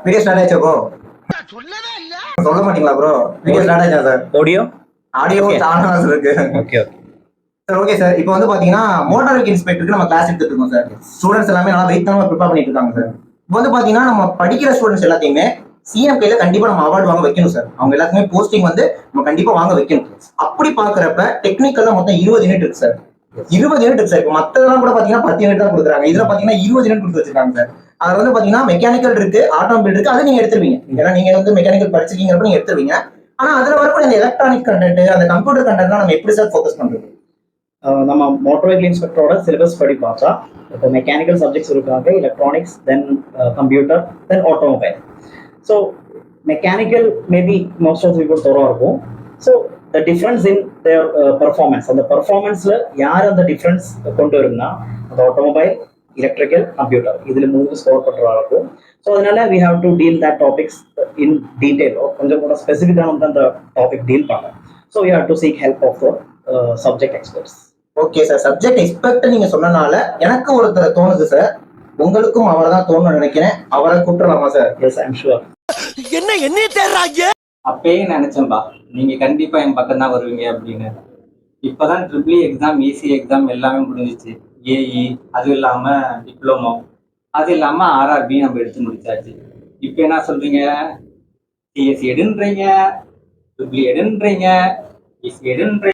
Video start ஆயிடுச்சா bro? சொல்ல மாட்டீங்களா ப்ரோ? வீடியோ ஸ்டார்ட் ஆயிடுச்சா சார்? ஆடியோ சானல்ஸ் இருக்கு. Okay sir okay sir. இப்போ வந்து பாத்தீங்கன்னா மோட்டார் வெஹிக்கிள் இன்ஸ்பெக்டருக்கு நம்ம கிளாஸ் எடுத்துட்டு இருக்கோம் சார். ஸ்டூடெண்ட்ஸ் எல்லாமே நல்லா வெயிட் பண்ணி ப்ரிப்பேர் பண்ணிட்டு இருக்காங்க சார். இப்போ வந்து பாத்தீங்கன்னா நம்ம படிக்கிற ஸ்டூடெண்ட்ஸ் எல்லாத்தையுமே சிஎம் கையில கண்டிப்பா நம்ம அவார்டு வாங்க வைக்கணும் சார். அவங்க எல்லாத்துக்குமே போஸ்டிங் வந்து நம்ம கண்டிப்பா வாங்க வைக்கணும். அப்படி பாக்குறப்ப டெக்னிக்கல்ல மொத்தம் 20 யூனிட் இருக்கு சார். 20 யூனிட் இருக்கு சார். இப்போ மத்ததெல்லாம் கூட பாத்தீங்கன்னா 10 யூனிட் தான் கொடுக்குறாங்க. இதுல பாத்தீங்கன்னா 20 யூனிட் கொடுத்து வச்சிருக்காங்க சார். அதுல வந்து பாத்தீங்கன்னா மெக்கானிக்கல் இருக்கு, ஆட்டோமொபைல் இருக்கு. அதை நீங்க எடுத்துருவீங்க. ஏன்னா நீங்க வந்து மெக்கானிக்கல் படிச்சிருக்கீங்கிறப்ப நீங்க எடுத்துருவீங்க. ஆனா அதுல வரக்கூடிய அந்த எலக்ட்ரானிக் கண்டென்ட், அந்த கம்ப்யூட்டர் கண்டென்ட்லாம் நம்ம எப்படி சார் ஃபோக்கஸ் பண்றது? நம்ம மோட்டார் வெஹிக்கிள் இன்ஸ்பெக்டரோட சிலபஸ் படி பார்த்தா இப்போ மெக்கானிக்கல் சப்ஜெக்ட்ஸ் இருக்காங்க, electronics, then computer, then automobile. So mechanical maybe most of people தோறாக இருக்கும். So the difference in their performance, அந்த பர்ஃபார்மன்ஸில் யார் அந்த டிஃப்ரென்ஸ் கொண்டு வரும்னா அந்த ஆட்டோமொபைல், எலக்ட்ரிக்கல், கம்ப்யூட்டர் இதில் 3 ஸ்கோர் பண்ணுறதா இருக்கும். ஸோ அதனால we have to deal that topics in detail, கொஞ்சம் கூட ஸ்பெசிஃபிக்காக வந்து அந்த டாபிக் டீல் பண்ணலாம். So we have to seek help of subject experts. Okay sir. Subject expect நீங்க சொன்னனால எனக்கு ஒருத்தர் தோணுது சார். உங்களுக்கும் அவரை தான் தோணும்னு நினைக்கிறேன். அவரை கூப்பிடலாமா சார்? Yes, I'm sure. என்ன தேடுறாங்க? அப்பயே நினைச்சேன்பா நீங்க கண்டிப்பா என் பக்கம் தான் வருவீங்க அப்படின்னு. இப்பதான் ட்ரிபிள் எக்ஸாம், ஈசி எக்ஸாம் எல்லாமே முடிஞ்சிச்சு. ஏஇ, அது இல்லாம டிப்ளமோ, அது இல்லாம ஆர்ஆர்பி நம்ம எடுத்து முடிச்சாச்சு. இப்ப என்ன சொல்றீங்க? சிஎஸ்சி எடுன்றீங்க, ட்ரிபிள் எடுன்றீங்க, ஈசி எடுன்றீங்க.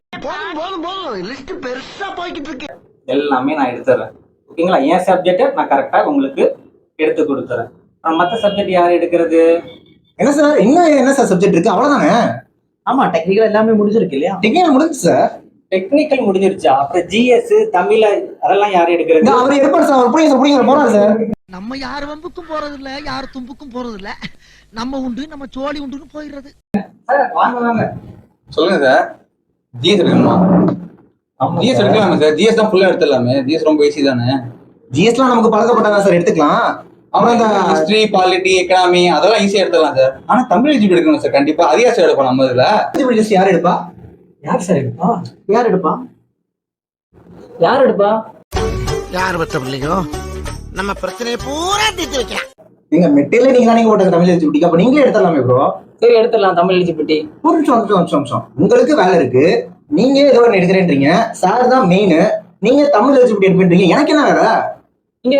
எல்லாமே நான் எடுத்துறேன். ஓகேங்களா? என் சப்ஜெக்டை நான் கரெக்டா உங்களுக்கு எடுத்து கொடுத்துறேன். மற்ற சப்ஜெக்ட் யார் எடுக்கிறது? என்ன சார் இன்னும் என்ன சார் சப்ஜெக்ட் இருக்கு? அவ்வளவுதானே? ஆமா, டெக்னிக்கல் எல்லாமே முடிஞ்சிருக்கு இல்லையா? டெக்னிக்கல் முடிஞ்சு சார். டெக்னிக்கல் முடிஞ்சிருச்சா? அப்புறம் ஜிஎஸ், தமிழ் அதெல்லாம் யார் எடுக்கிறது? அவர் எடுப்பார் சார். அவர் புரியுங்க போறாரு சார். நம்ம யார் வம்புக்கும் போறது இல்ல, யார் தும்புக்கும் போறது இல்ல. நம்ம உண்டு, நம்ம சோழி உண்டுன்னு போயிடுறது. சார் வாங்க வாங்க. சொல்லுங்க சார். ஜிஎஸ் எடுக்கணுமா? ஜிஎஸ் எடுக்கலாமா சார்? ஜிஎஸ் தான் ஃபுல்லா எடுத்துடலாமே. ஜிஎஸ் ரொம்ப ஈஸி தானே. ஜிஎஸ்லாம் நமக்கு பழக்கப்பட்டாங்க சார், எடுத்துக்கலாம். அப்புறம் இந்த ஹிஸ்டரி, பாலிட்டி, எக்கனாமி அதெல்லாம் ஈஸியா எடுத்துடலாம் சார். ஆனா தமிழ் எலிஜிபிள் எடுக்கணும் சார். கண்டிப்பா அதிகா சார் எடுப்போம் நம்ம இதுல. எலிஜிபிலிட்டி யார் எடுப்பா? யார் சார் எடுப்பா? யார் எடுப்பா? யார் பத்த பிள்ளைங்க நம்ம பிரச்சனையை பூரா தீர்த்து வைக்கலாம். நீங்க மெட்டீரியல் நீங்க தானே போட்டாங்க தமிழ் எலிஜிபிலிட்டி. அப்ப நீங்களே எடுத்துடலாமே ப்ரோ. சரி, எடுத்துடலாம் தமிழ் எலிஜிபிலிட்டி. ஒரு நிமிஷம். உங்களுக்கு வேலை இருக்கு, நீங்க ஏதோ ஒன்று எடுக்கிறேன்றீங்க. சார் தான் மெயின். நீங்க தமிழ் எலிஜிபிலிட்டி எடுப்பீங்க. எனக்கு என்ன வேலை? இங்க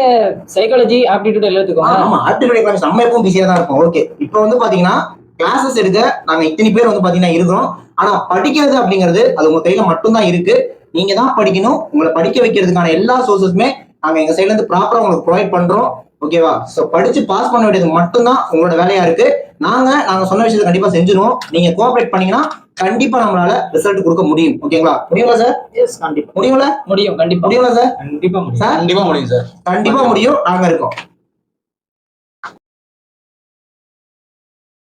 சைக்காலஜி, ஆப்டிடியூட் எல்லாத்துக்கும். ஆமா, ஆப்டிடியூட் எக்ஸாம்ஸ் நம்ம எப்பவும் பிஸியா தான் இருக்கும். ஓகே, இப்போ வந்து பாத்தீங்கன்னா கிளாஸஸ் எடுக்க நாங்க இத்தனை பேர் வந்து பாத்தீங்கன்னா இருக்கிறோம். ஆனா படிக்கிறது அப்படிங்கிறது அது உங்க கையில மட்டும்தான் இருக்கு. நீங்க தான் படிக்கணும். உங்களை படிக்க வைக்கிறதுக்கான எல்லா சோர்சஸுமே நாங்க எங்க சைட்ல இருந்து ப்ராப்பரா உங்களுக்கு ப்ரொவைட் பண்றோம். ஓகேவா? சோ படிச்சு பாஸ் பண்ண வேண்டியது மட்டும்தான் உங்களோட வேலையா இருக்கு. நாங்க சொன்ன விஷயத்தை கண்டிப்பா செஞ்சிருவோம். நீங்க கோஆபரேட் பண்ணீங்கன்னா கண்டிப்பா நம்மளால ரிசல்ட் கொடுக்க முடியும். ஓகேங்களா? முடியுங்களா சார்? எஸ், கண்டிப்பா முடியுங்களா? முடியும். கண்டிப்பா முடியுங்களா சார்? கண்டிப்பா முடியும். சார் கண்டிப்பா முடியும் சார். கண்டிப்பா முடியும். நாங்க இருக்கோம்.